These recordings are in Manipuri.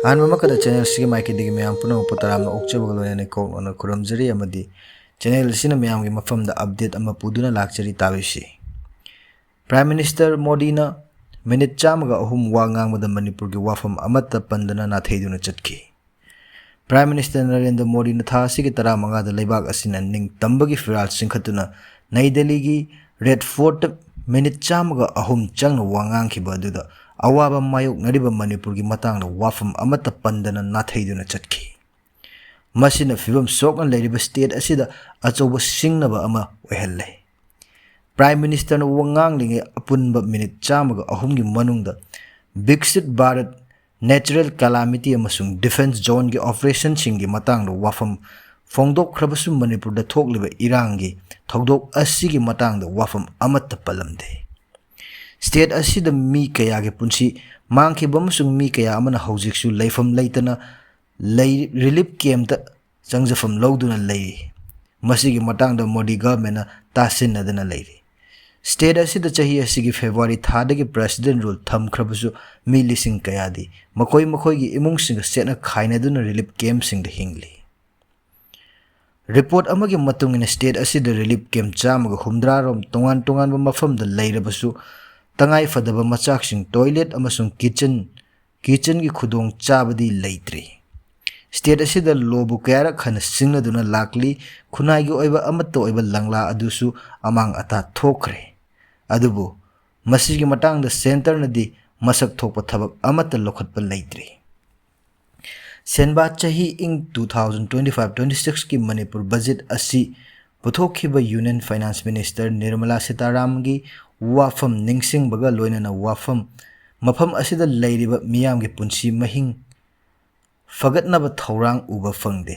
Makada channel sigi maiki digi mayam puna upataram na okchaba galo ne ko na kuramjari amadi channel sina mayam gi mafam da update ama puduna lakchari tabisi. Prime Minister Modi na minute chamaga ahum wa ngangmada Manipur gi wafam amata pandana na theiduna chatki. Prime Minister Narendra Modi na tha sigi tara manga da leibak asina ning tambagi firal singkhatuna Nai Delhi gi Red Fort minute chamaga ahum changna wa ngangkhiba aduda awaba mayok nariba Manipur gi matangda wafam amata pandana na theiduna chatki. Masina fibam sokna leiriba state asida achoba singnaba ama wehelle. Prime Minister na wangang linge apunba minute chamaga ahumgi manungda Biksit Bharat Natural Calamity amasung Defense Zone gi operation singi matangda wafam fongdok khrabasu Manipur da thokliba irangi thokdok asigi matangda wafam amata palamde. State asida mi kaya ge punsi mangki bamasung mi kaya amana haujiksu leifam leitana relief camp ta changjafam lawduna leiri. Masigi matangda Modi government na tasinadana leiri. State asida chahi asigi February thadagi president rule thamkhrabasu mi lising kayadi makoi gi imung singa setna khainaduna relief camp singda hingli. Report amagi matungina state asida relief camp chamaga humdrarom tongan ba mafamda leirabasu tangai fadaba machaksing toilet amasung kitchen gi khudong chabadi leitri. State asida lobu kayara khana singnaduna lakli khunai gi oiba amatta oiba langla adusu amang ata thokre. Adubu masigi matangda center nadi masak thokpa thabak amata lokhatpa leitri. Senba chahi ing 2025-26 ki Manipur budget asi puthokhiba Union Finance Minister Nirmala Sitaram gi wafam ningsing baga loina na wafam mafam asida leiriba miyam gi punsi mahing fagatnaba thorang uba fangde.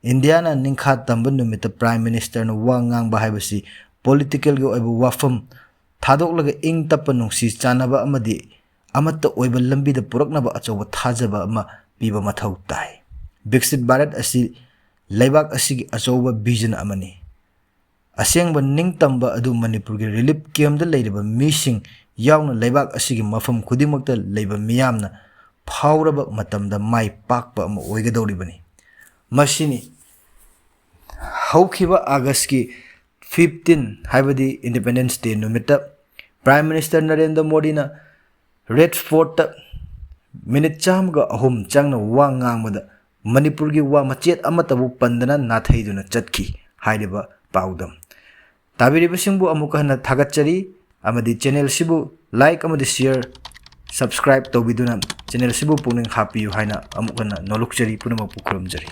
India na ningkha tamba numita Prime Minister na wangang bahaibasi political gi oiba wafam thadok ing tappa nungsi chanaba amadi amata oiba lambi da puraknaba achoba thajaba ama piba mathau tai. Biksit Bharat asi leibak asigi achoba vision amani. Asengba ningtamba adu Manipur gi relief camp da leiriba mising yauna leibak asigi mafam khudimakta leiba miyamna phawraba matamda mai pakpa ama oigadoribani. Masini hawkhiba August ki 15 haibadi Independence Day numita Prime Minister Narendra Modi na Red Fort minute chamaga ahum changna wa ngangmada Manipur gi wa machet amatabu pandana nathaiduna chatki haidiba paudam. Tabiriba singbu amuka hana thagatchari amadi channel sibu like amadi share subscribe tobiduna channel sibu puning happy haina amuka na nolukchari punama pukramjari.